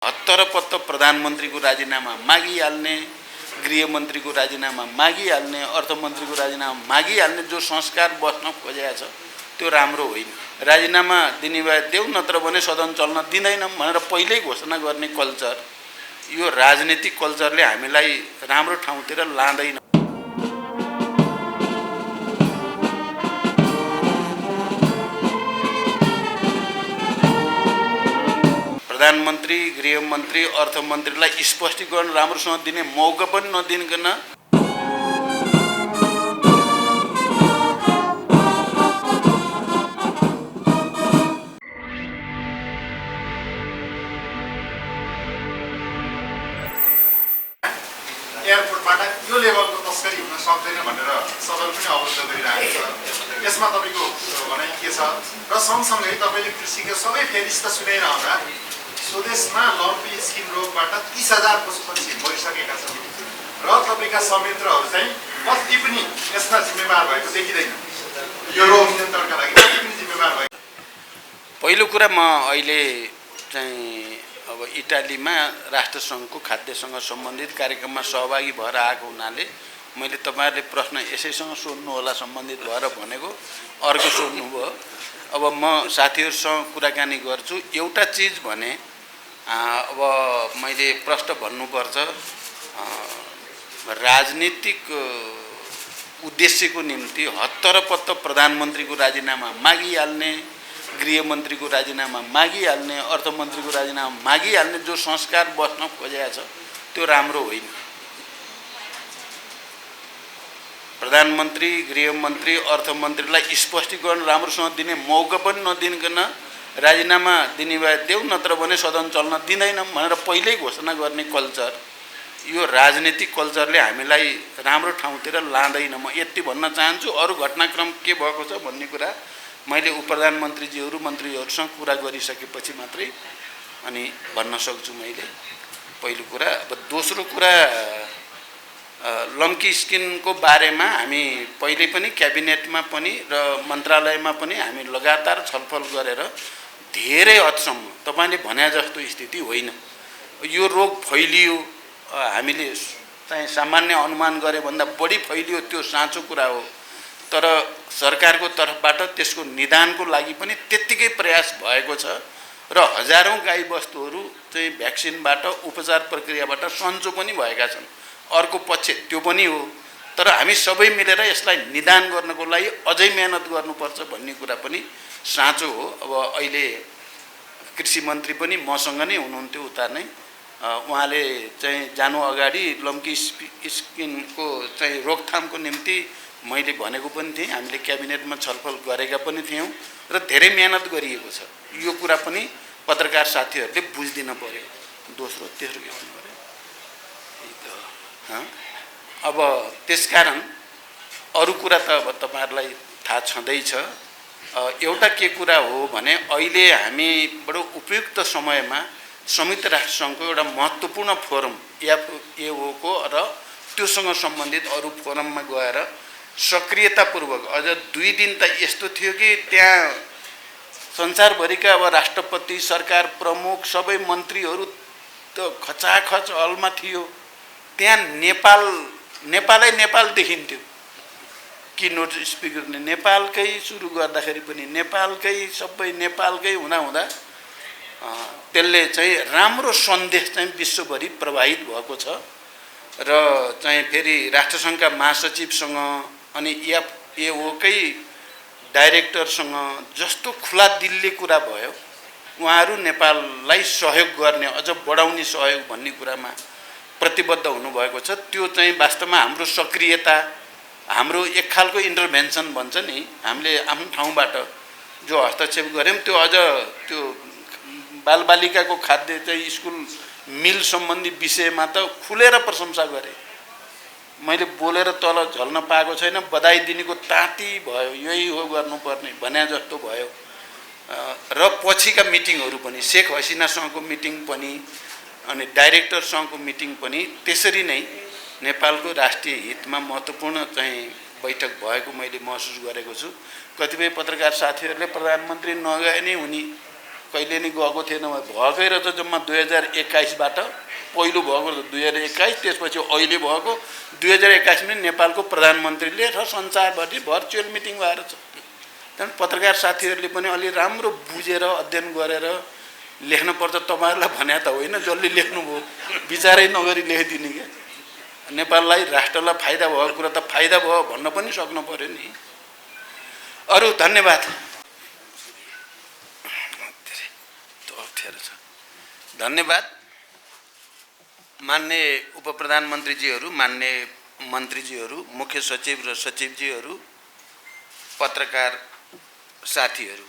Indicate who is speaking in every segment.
Speaker 1: हत्तरपत्त प्रधानमन्त्रीको राजीनामा मागिहाल्ने, गृहमन्त्रीको राजीनामा मागिहाल्ने, अर्थमन्त्रीको राजीनामा मागिहाल्ने जो संस्कार बस्न खोजेको छ त्यो राम्रो होइन। राजीनामा दिने भए देऊ, नत्र भने सदन चल्न दिँदैनौँ भनेर पहिल्यै घोषणा गर्ने कल्चर, यो राजनीतिक कल्चरले हामीलाई राम्रो ठाउँतिर लाँदैन। प्रधानमन्त्री, गृहमन्त्री, अर्थमन्त्रीलाई स्पष्टीकरण राम्रोसँग दिने मौका पनि नदिनकन
Speaker 2: एयरपोर्टबाट यो लेभलको तस्करी हुन सक्दैन भनेर सदन पनि अवगत गरिरहेको छ। यसमा तपाईँको भनाइ के छ र सँगसँगै तपाईँले कृषिको सबै फेरिस्त सुनाइरहँदा स्वदेशमा लम्पी स्किन रोगबाट 30,000 पशुपक्षी मरिसकेका छन् र तपाईँका संयन्त्रहरू चाहिँ कति पनि यसमा जिम्मेवार भएको देखिँदैन। यो रोग नियन्त्रणका लागि कति पनि जिम्मेवार भएको।
Speaker 1: पहिलो कुरा, म अहिले चाहिँ अब इटालीमा राष्ट्रसङ्घको खाद्यसँग सम्बन्धित कार्यक्रममा सहभागी भएर आएको हुनाले मैले तपाईँहरूले प्रश्न यसैसँग सोध्नु होला सम्बन्धित भएर भनेको, अर्को सोध्नुभयो। अब म साथीहरूसँग कुराकानी गर्छु। एउटा चिज भने, अब मैले प्रश्न भन्नुपर्छ, राजनीतिक उद्देश्यको निम्ति हत्तरपत्त प्रधानमन्त्रीको राजीनामा मागिहाल्ने, गृहमन्त्रीको राजीनामा मागिहाल्ने, अर्थमन्त्रीको राजीनामा मागिहाल्ने जो संस्कार बस्न खोजेको छ त्यो राम्रो होइन। प्रधानमन्त्री, गृहमन्त्री, अर्थमन्त्रीलाई स्पष्टीकरण राम्रोसँग दिने मौका पनि नदिनकन राजीनामा दिने भए देऊ, नत्र भने सदन चल्न दिँदैनौँ भनेर पहिल्यै घोषणा गर्ने कल्चर, यो राजनीतिक कल्चरले हामीलाई राम्रो ठाउँतिर लाँदैन। म यति भन्न चाहन्छु। अरू घटनाक्रम के भएको छ भन्ने कुरा मैले उपप्रधानमन्त्रीजीहरू, मन्त्रीहरूसँग कुरा गरिसकेपछि मात्रै अनि भन्न सक्छु मैले। पहिलो कुरा। अब दोस्रो कुरा, लम्की स्किनको बारेमा हामी पहिले पनि क्याबिनेटमा पनि र मन्त्रालयमा पनि हामी लगातार छलफल गरेर धेरै हदसम्म तपाईँले भने जस्तो स्थिति होइन। यो रोग फैलियो, हामीले चाहिँ सामान्य अनुमान गरे भन्दा बढी फैलियो, त्यो साँचो कुरा हो। तर सरकारको तर्फबाट त्यसको निदानको लागि पनि त्यत्तिकै प्रयास भएको छ र हजारौं गाईबस्तुहरू चाहिँ भ्याक्सिनबाट, उपचार प्रक्रियाबाट सन्चो पनि भएका छन्। अर्को पक्ष त्यो पनि हो। तर हामी सबै मिलेर यसलाई निदान गर्नको लागि अझै मेहनत गर्नुपर्छ भन्ने कुरा पनि साँचो हो। अब अहिले कृषि मन्त्री पनि मसँग नै हुनुहुन्थ्यो उता नै। उहाँले चाहिँ जानु अगाडि लम्की स्किनको चाहिँ रोकथामको निम्ति मैले भनेको पनि थिएँ, हामीले क्याबिनेटमा छलफल गरेका पनि थियौँ र धेरै मेहनत गरिएको छ। यो कुरा पनि पत्रकार साथीहरूले बुझिदिन पर्यो। दोस्रो तेस्रो के भन्नु पर्यो। अब त्यसकारण अरू कुरा त अब तपाईँहरूलाई थाहा छँदैछ। एउटा के कुरा हो भने, अहिले हामी बडो उपयुक्त समयमा संयुक्त राष्ट्रसङ्घको एउटा महत्त्वपूर्ण फोरम एओको र त्योसँग सम्बन्धित अरू फोरममा गएर सक्रियतापूर्वक, अझ 2 दिन त यस्तो थियो कि त्यहाँ संसारभरिका अब राष्ट्रपति, सरकार प्रमुख, सबै मन्त्रीहरू त खचाखच हलमा थियो। त्यहाँ नेपालै नेपाल देखिन्थ्यो। किनोट स्पिकरले नेपालकै सुरु गर्दाखेरि पनि नेपालकै, सबै नेपालकै हुँदा त्यसले चाहिँ राम्रो सन्देश चाहिँ विश्वभरि प्रवाहित भएको छ। र चाहिँ फेरि राष्ट्रसङ्घका महासचिवसँग अनि एओकै डाइरेक्टरसँग जस्तो खुला दिलले कुरा भयो, उहाँहरू नेपाललाई सहयोग गर्ने, अझ बढाउने सहयोग भन्ने कुरामा प्रतिबद्ध हुनुभएको छ। त्यो चाहिँ वास्तवमा हाम्रो सक्रियता, हाम्रो एक खालको इन्टरभेन्सन भन्छ नि, हामीले आफ्नो ठाउँबाट जो हस्तक्षेप गऱ्यौँ त्यो अझ त्यो बालबालिकाको खाद्य चाहिँ स्कुल मिल सम्बन्धी विषयमा त खुलेर प्रशंसा गरेँ। मैले बोलेर तल झल्न पाएको छैन, बधाई दिनेको ताती भयो, यही हो गर्नुपर्ने भने जस्तो भयो। र पछिका मिटिङहरू पनि, शेख हसिनासँगको मिटिङ पनि अनि डाइरेक्टरसँगको मिटिङ पनि त्यसरी नै नेपालको राष्ट्रिय हितमा महत्त्वपूर्ण चाहिँ बैठक भएको मैले महसुस गरेको छु। कतिपय पत्रकार साथीहरूले प्रधानमन्त्री नगए नै हुने कहिले नि गएको थिएन, भएकै रहेछ जम्मा 2021बाट पहिलो भएको 2021, त्यसपछि अहिले भएको 2021 मा नेपालको प्रधानमन्त्रीले र संसारभरि भर्चुअल मिटिङ भएर छ। त्यहाँदेखि पत्रकार साथीहरूले पनि अलि राम्रो बुझेर अध्ययन गरेर लेख्नुपर्छ। तपाईँहरूलाई भने त होइन, जसले लेख्नुभयो विचारै नगरी लेखिदिने क्या। नेपाललाई राष्ट्रलाई फाइदा भएको कुरा त फाइदा भयो भन्न पनि सक्नु पर्यो नि। अरू धन्यवाद। धन्यवाद मान्य उपप्रधानमन्त्रीजीहरू, मान्य मन्त्रीजीहरू, मुख्य सचिव र सचिवजीहरू, पत्रकार साथीहरू।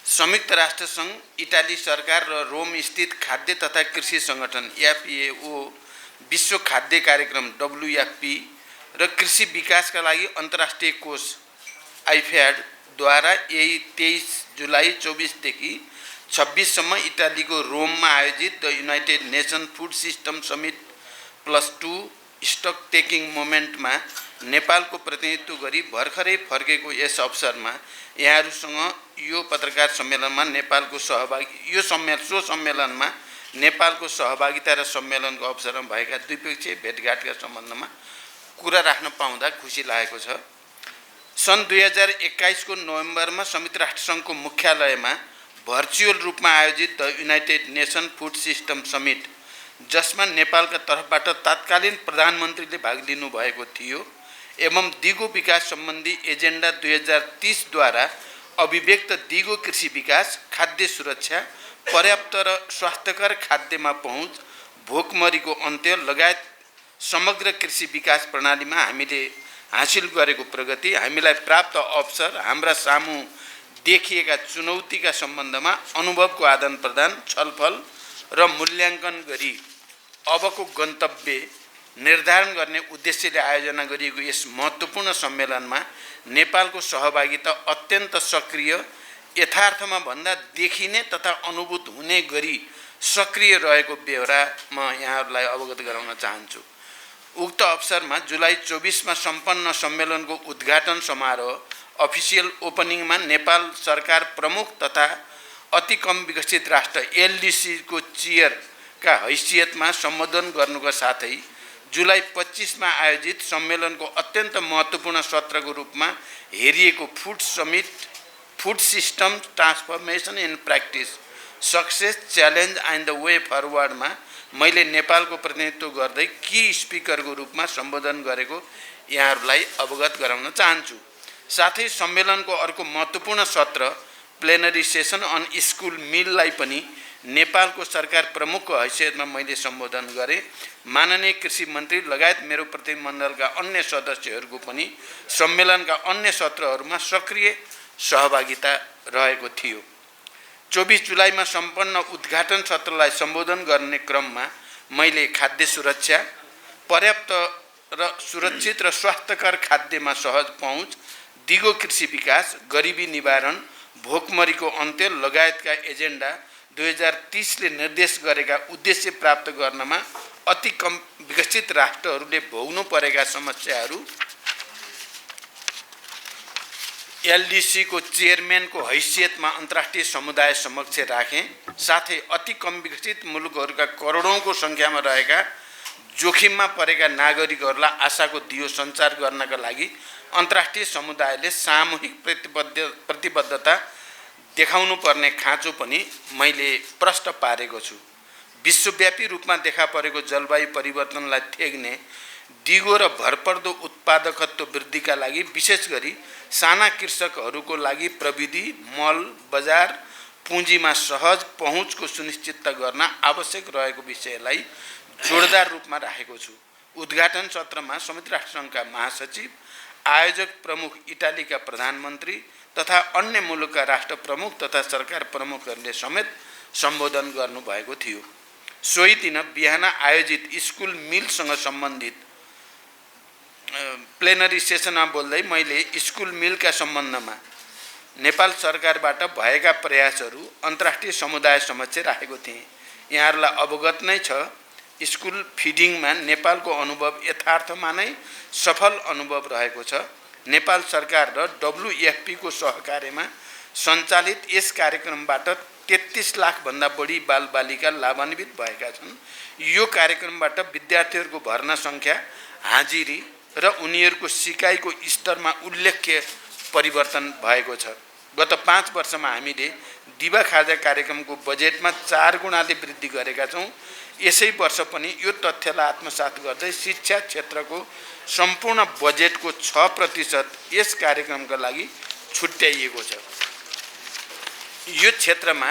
Speaker 1: संयुक्त राष्ट्र सङ्घ, इटाली सरकार र रोम स्थित खाद्य तथा कृषि सङ्गठन FAO, विश्व खाद्य कार्यक्रम WFP र कृषि विकासका लागि अन्तर्राष्ट्रिय कोष IFAD द्वारा यही 23 जुलाई 24 देखि 26 सम्म इटालीको रोममा आयोजित the united nation food system summit +2 stock taking मोमेन्टमा नेपालको प्रतिनिधित्व गरी भर्खरै फर्केको यस अवसरमा यहाँहरूसँग यो पत्रकार सम्मेलनमा नेपालको सम्मेलनमा नेपालको सहभागिता र सम्मेलनको अवसरमा भएका द्विपक्षीय भेटघाटका सम्बन्धमा कुरा राख्न पाउँदा खुसी लागेको छ। सन् 2021 को नोभेम्बरमा संयुक्त राष्ट्र सङ्घको मुख्यालयमा भर्चुअल रूपमा आयोजित the united nation food system summit, जसमा नेपालका तर्फबाट तत्कालीन प्रधानमन्त्रीले भाग लिनुभएको थियो एवं दिगो विकास सम्बन्धी एजेन्डा 2030 द्वारा अभिव्यक्त दिगो कृषि विकास, खाद्य सुरक्षा, पर्याप्त र स्वास्थ्यकर खाद्यमा पहुँच, भोकमरीको अन्त्य लगायत समग्र कृषि विकास प्रणालीमा हामीले हासिल गरेको प्रगति, हामीलाई प्राप्त अवसर, हाम्रा सामु देखिएका चुनौतीका सम्बन्धमा अनुभवको आदान प्रदान, छलफल र मूल्याङ्कन गरी अबको गन्तव्य निर्धारण गर्ने उद्देश्यले आयोजना गरिएको यस महत्त्वपूर्ण सम्मेलनमा नेपालको सहभागिता अत्यन्त सक्रिय, यथार्थमा भन्दा देखिने तथा अनुभूत हुने गरी सक्रिय रहेको बेहोरा म यहाँहरूलाई अवगत गराउन चाहन्छु। उक्त अवसरमा जुलाई 24 मा सम्पन्न सम्मेलनको उद्घाटन समारोह अफिसियल ओपनिङमा नेपाल सरकार प्रमुख तथा अति कम विकसित राष्ट्र LDC को चेयरका हैसियतमा सम्बोधन गर्नुका साथै जुलाई 25 मा आयोजित सम्मेलनको अत्यन्त महत्त्वपूर्ण सत्रको रूपमा हेरिएको food system transformation in practice, success, challenge and the way फरवर्डमा मैले नेपालको प्रतिनिधित्व गर्दै की स्पिकरको रूपमा सम्बोधन गरेको यहाँहरूलाई अवगत गराउन चाहन्छु। साथै सम्मेलनको अर्को महत्त्वपूर्ण सत्र प्लेनरी सेसन अन स्कुल मिललाई पनि नेपालको सरकार प्रमुखको हैसियतमा मैले सम्बोधन गरेँ। माननीय कृषि मन्त्री लगायत मेरो प्रतिनिधिमण्डलका अन्य सदस्यहरूको पनि सम्मेलनका अन्य सत्रहरूमा सक्रिय सहभागिता रहेको थियो। 24 जुलाईमा सम्पन्न उद्घाटन सत्रलाई सम्बोधन गर्ने क्रममा मैले खाद्य सुरक्षा, पर्याप्त र सुरक्षित र स्वास्थ्यकर खाद्यमा सहज पहुँच, दिगो कृषि विकास, गरिबी निवारण, भोकमरीको अन्त्य लगायतका एजेन्डा 2030 ले निर्देश गरेका उद्देश्य प्राप्त गर्नमा अति कम विकसित राष्ट्रहरूले भोग्नु परेका समस्याहरू LDC को चेयरम्यानको हैसियतमा अन्तर्राष्ट्रिय समुदाय समक्ष राखेँ। साथै अति कम विकसित मुलुकहरूका करोडौंको सङ्ख्यामा रहेका जोखिममा परेका नागरिकहरूलाई आशाको दियो सञ्चार गर्नका लागि अन्तर्राष्ट्रिय समुदायले सामूहिक प्रतिबद्धता देखाउनु पर्ने खाँचो पनि मैले प्रष्ट पारेको छु। विश्वव्यापी रूपमा देखा परेको जलवायु परिवर्तनलाई थेग्ने दिगो र भरपर्दो उत्पादकत्व वृद्धिका लागि विशेष गरी साना कृषकहरूको लागि प्रविधि, मल, बजार, पुँजीमा सहज पहुँचको सुनिश्चितता गर्न आवश्यक रहेको विषयलाई जोडदार रूपमा राखेको छु। उद्घाटन सत्रमा संयुक्त राष्ट्र सङ्घका महासचिव, आयोजक प्रमुख इटालीका प्रधानमन्त्री तथा अन्य मुलुकका राष्ट्र प्रमुख तथा सरकार प्रमुखहरूले समेत सम्बोधन गर्नुभएको थियो। सोही दिन बिहान आयोजित स्कुल मिलसँग सम्बन्धित प्लेनरी सेसनमा बोल्दै मैले स्कुल मिलका सम्बन्धमा नेपाल सरकारबाट भएका प्रयासहरू अन्तर्राष्ट्रिय समुदाय समक्ष राखेको थिएँ। यहाँहरूलाई अवगत नै छ, स्कुल फिडिङमा नेपालको अनुभव यथार्थमा नै सफल अनुभव रहेको छ। नेपाल सरकार र WFP को सहकार्यमा सञ्चालित यस कार्यक्रमबाट 33 लाखभन्दा बढी बालबालिका लाभान्वित भएका छन्। यो कार्यक्रमबाट विद्यार्थीहरूको भर्ना सङ्ख्या, हाजिरी र उनीहरूको सिकाइको स्तरमा उल्लेख्य परिवर्तन भएको छ। गत 5 वर्षमा हामीले दिवा खाजा कार्यक्रमको बजेटमा 4 गुणाले वृद्धि गरेका छौँ। यसै वर्ष पनि यो तथ्यलाई आत्मसात गर्दै शिक्षा क्षेत्रको सम्पूर्ण बजेटको 6% यस कार्यक्रमका लागि छुट्याइएको छ। यो क्षेत्रमा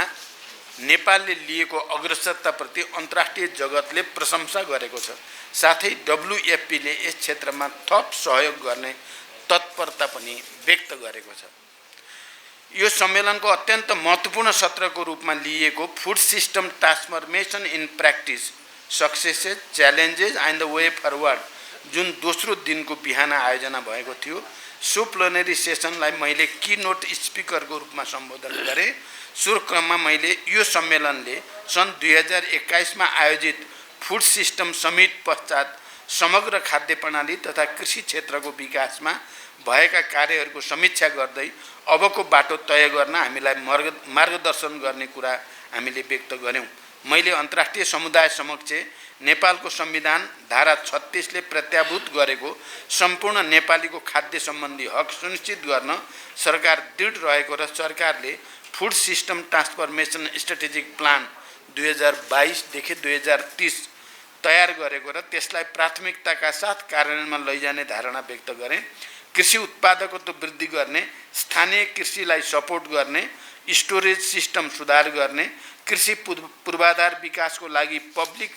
Speaker 1: नेपालले लिएको अग्रसरताप्रति अन्तर्राष्ट्रिय जगतले प्रशंसा गरेको छ। साथै WFPले यस क्षेत्रमा थप सहयोग गर्ने तत्परता पनि व्यक्त गरेको छ। यो सम्मेलनको अत्यन्त महत्त्वपूर्ण सत्रको रूपमा लिएको food system transformation in practice, successes, challenges and the way forward, जुन दोस्रो दिनको बिहान आयोजना भएको थियो, सो प्लेनरी सेसनलाई मैले कीनोट स्पिकरको रूपमा सम्बोधन गरेँ। सो क्रममा मैले यो सम्मेलनले सन् 2021 मा आयोजित फुड सिस्टम समिट पश्चात समग्र खाद्य प्रणाली तथा कृषि क्षेत्रको विकासमा भएका कार्यहरूको समीक्षा गर्दै अबको बाटो तय गर्न हामीलाई मार्गदर्शन गर्ने कुरा हामीले व्यक्त गर्यौँ। मैले अन्तर्राष्ट्रिय समुदाय समक्ष नेपालको संविधान धारा 36 ले प्रत्याभूत गरेको सम्पूर्ण नेपालीको खाद्य सम्बन्धी हक सुनिश्चित गर्न सरकार दृढ रहेको र सरकारले food system transformation strategic plan 2022 देखि 2030 तयार गरेको र त्यसलाई प्राथमिकताका साथ कार्यान्वयनमा लैजाने धारणा व्यक्त गरेँ। कृषि उत्पादकत्व वृद्धि गर्ने, स्थानीय कृषिलाई सपोर्ट गर्ने, स्टोरेज सिस्टम सुधार गर्ने, कृषि पूर्वाधार विकासको लागि पब्लिक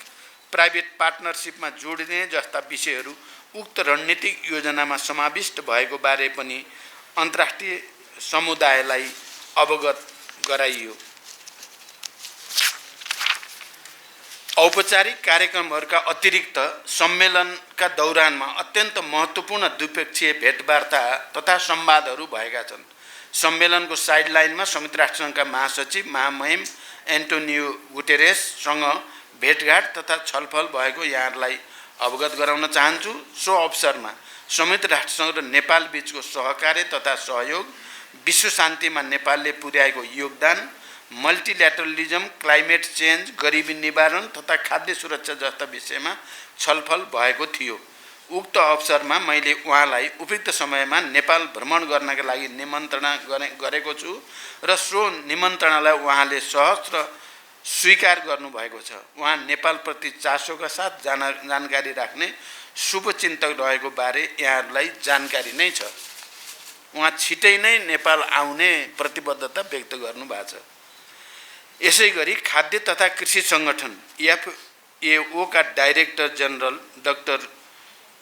Speaker 1: प्राइभेट पार्टनरसिपमा जोडिने जस्ता विषयहरू उक्त रणनीतिक योजनामा समाविष्ट भएको बारे पनि अन्तर्राष्ट्रिय समुदायलाई अवगत गराइयो। औपचारिक कार्यक्रमहरूका अतिरिक्त सम्मेलनका दौरानमा अत्यन्त महत्त्वपूर्ण द्विपक्षीय भेटवार्ता तथा संवादहरू भएका छन्। सम्मेलनको साइडलाइनमा संयुक्त राष्ट्रसङ्घका महासचिव महामहिम एन्टोनियो गुटेरेससँग भेटघाट तथा छलफल भएको यहाँहरूलाई अवगत गराउन चाहन्छु। सो अवसरमा संयुक्त राष्ट्रसङ्घ र नेपाल बीचको सहकार्य तथा सहयोग, विश्व शान्तिमा नेपालले पुर्याएको योगदान, मल्टिल्याटरलिजम, क्लाइमेट चेन्ज, गरिबी निवारण तथा खाद्य सुरक्षा जस्ता विषयमा छलफल भएको थियो। उक्त अवसरमा मैले उहाँलाई उपयुक्त समयमा नेपाल भ्रमण गर्नका लागि निमन्त्रणा गरेको छु र सो निमन्त्रणालाई उहाँले सहर्ष स्वीकार गर्नुभएको छ। उहाँ नेपालप्रति चासोका साथ जानकारी राख्ने शुभचिन्तक रहेको बारे यहाँहरूलाई जानकारी नै छ। उहाँ छिटै नै नेपाल आउने प्रतिबद्धता व्यक्त गर्नुभएको छ। यसैगरी खाद्य तथा कृषि सङ्गठन FAO का डाइरेक्टर जनरल डाक्टर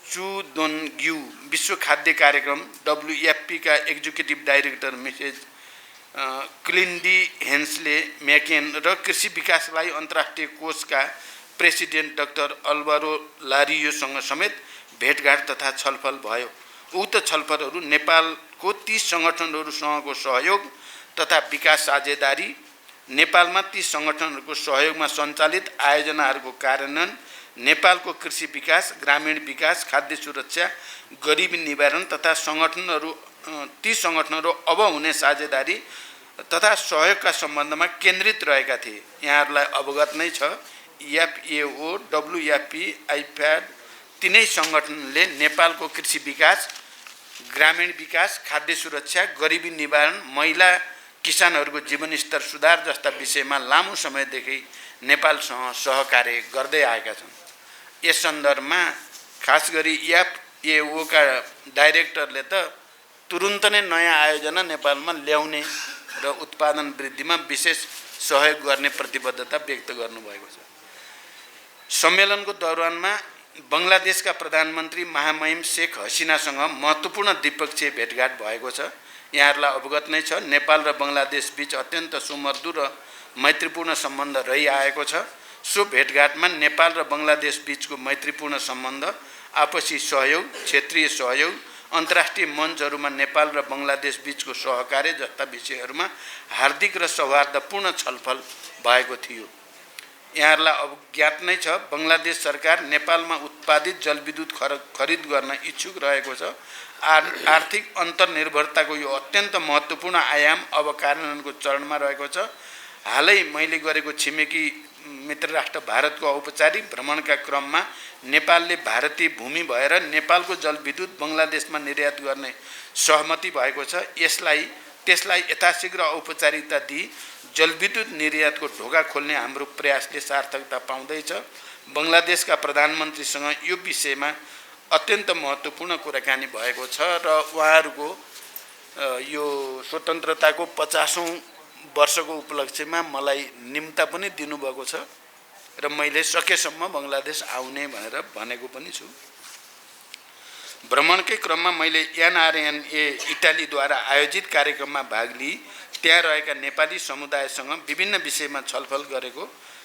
Speaker 1: चु दोन्ग्यू, विश्व खाद्य कार्यक्रम WFP का एक्जिक्युटिभ डाइरेक्टर मिसेज क्लिन्डी हेन्सले म्याकेन र कृषि विकासलाई अन्तर्राष्ट्रिय कोषका प्रेसिडेन्ट डाक्टर अल्भारो लारियोसँग समेत भेटघाट तथा छलफल भयो। उक्त छलफलहरू नेपालको ती सङ्गठनहरूसँगको सहयोग तथा विकास साझेदारी, नेपालमा ती सङ्गठनहरूको सहयोगमा सञ्चालित आयोजनाहरूको कार्यान्वयन, नेपालको कृषि विकास, ग्रामीण विकास, खाद्य सुरक्षा, गरिबी निवारण तथा ती सङ्गठनहरू अब हुने साझेदारी तथा सहयोगका सम्बन्धमा केन्द्रित रहेका थिए। यहाँहरूलाई अवगत नै छ, FAO, WFP, IFAD तीनै सङ्गठनले नेपालको कृषि विकास, ग्रामीण विकास, खाद्य सुरक्षा, गरिबी निवारण, महिला किसानहरूको जीवनस्तर सुधार जस्ता विषयमा लामो समयदेखि नेपालसँग सहकार्य गर्दै आएका छन्। यस सन्दर्भमा खास गरी FAO का डाइरेक्टरले त तुरुन्त नै नयाँ आयोजना नेपालमा ल्याउने र उत्पादन वृद्धिमा विशेष सहयोग गर्ने प्रतिबद्धता व्यक्त गर्नुभएको छ। सम्मेलनको दौरानमा बङ्गलादेशका प्रधानमन्त्री महामहिम शेख हसिनासँग महत्त्वपूर्ण द्विपक्षीय भेटघाट भएको छ। यहाँहरूलाई अवगत नै छ, नेपाल र बङ्गलादेश बीच अत्यन्त सुमधुर र मैत्रीपूर्ण सम्बन्ध रहिआएको छ। सो भेटघाटमा नेपाल र बङ्गलादेश बीचको मैत्रीपूर्ण सम्बन्ध, आपसी सहयोग, क्षेत्रीय सहयोग, अन्तर्राष्ट्रिय मञ्चहरूमा नेपाल र बङ्गलादेश बीचको सहकार्य जस्ता विषयहरूमा हार्दिक र सौहार्दपूर्ण छलफल भएको थियो। यहाँहरूलाई अब ज्ञात नै छ, बङ्गलादेश सरकार नेपालमा उत्पादित जलविद्युत खरिद गर्न इच्छुक रहेको छ। आर्थिक अन्तर्निर्भरताको यो अत्यन्त महत्त्वपूर्ण आयाम अब कार्यान्वयनको चरणमा रहेको छ। हालै मैले गरेको छिमेकी मित्र राष्ट्र भारतको औपचारिक भ्रमणका क्रममा नेपालले भारतीय भूमि भएर नेपालको जलविद्युत बङ्गलादेशमा निर्यात गर्ने सहमति भएको छ। त्यसलाई यथाशीघ्र औपचारिकता दिई जलविद्युत निर्यातको ढोका खोल्ने हाम्रो प्रयासले सार्थकता पाउँदैछ। बङ्गलादेशका प्रधानमन्त्रीसँग यो विषयमा अत्यन्त महत्त्वपूर्ण कुराकानी भएको छ र उहाँहरूको यो स्वतन्त्रताको 50औं वर्षको उपलक्ष्यमा मलाई निम्ता पनि दिनुभएको छ र मैले सकेसम्म बङ्गलादेश आउने भनेर भनेको पनि छु। भ्रमणकै क्रममा मैले एनआरएनए इटालीद्वारा आयोजित कार्यक्रममा भाग लिई त्यहाँ रहेका नेपाली समुदायसँग विभिन्न विषयमा छलफल गरेको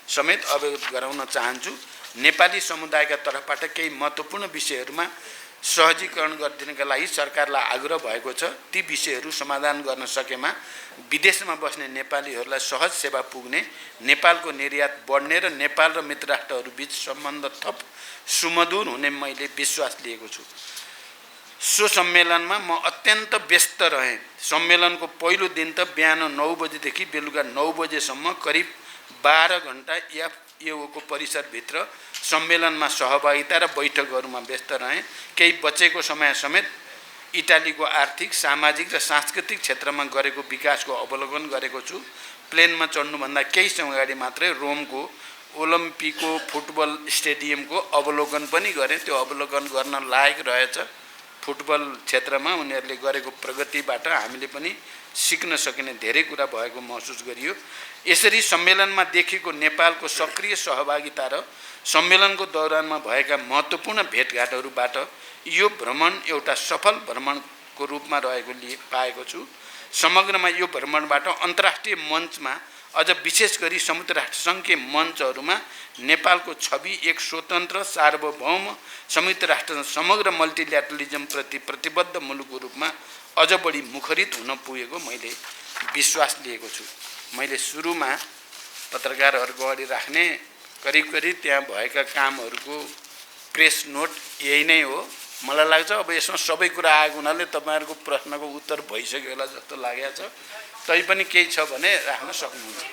Speaker 1: समेत अवगत गराउन चाहन्छु। नेपाली समुदायका तर्फबाट केही महत्त्वपूर्ण विषयहरूमा सहजीकरण गरिदिनका लागि सरकारलाई आग्रह भएको छ। ती विषयहरू समाधान गर्न सकेमा विदेशमा बस्ने नेपालीहरूलाई सहज सेवा पुग्ने, नेपालको निर्यात बढ्ने र नेपाल र मित्र राष्ट्रहरू बीच सम्बन्ध थप सुमधुर हुने मैले विश्वास लिएको छु। सो सम्मेलनमा म अत्यन्त व्यस्त रहेँ। सम्मेलनको पहिलो दिन त बिहान 9 बजेदेखि बेलुका 9 बजेसम्म करिब 12 घण्टा एफएओको परिसरभित्र सम्मेलनमा सहभागिता र बैठकहरूमा व्यस्त रहेँ। केही बचेको समय समेत इटालीको आर्थिक, सामाजिक र सांस्कृतिक क्षेत्रमा गरेको विकासको अवलोकन गरेको छु। प्लेनमा चढ्नुभन्दा केही समय अगाडि मात्रै रोमको ओलम्पिको फुटबल स्टेडियमको अवलोकन पनि गरेँ। त्यो अवलोकन गर्न लायक रहेछ। फुटबल क्षेत्रमा उनीहरूले गरेको प्रगतिबाट हामीले पनि सिक्न सकिने धेरै कुरा भएको महसुस गरियो। यसरी सम्मेलनमा देखिएको नेपालको सक्रिय सहभागिता र सम्मेलनको दौरानमा भएका महत्त्वपूर्ण भेटघाटहरूबाट यो भ्रमण एउटा सफल भ्रमणको रूपमा रहेको पाएको छु। समग्रमा यो भ्रमणबाट अन्तर्राष्ट्रिय मञ्चमा अझ विशेष गरी संयुक्त राष्ट्रसङ्घीय मञ्चहरूमा नेपालको छवि एक स्वतन्त्र, सार्वभौम, संयुक्त राष्ट्र समग्र मल्टिल्याटरलिजमप्रति प्रतिबद्ध मुलुकको रूपमा अझ बढी मुखरित हुन पुगेको मैले विश्वास लिएको छु। मैले सुरुमा पत्रकारहरूको अगाडि राख्ने करिब त्यहाँ भएका कामहरूको प्रेस नोट यही नै हो। मलाई लाग्छ अब यसमा सबै कुरा आएको हुनाले तपाईँहरूको प्रश्नको उत्तर भइसक्यो होला जस्तो लागेको छ। तैपनि केही छ भने राख्न सक्नुहुन्छ।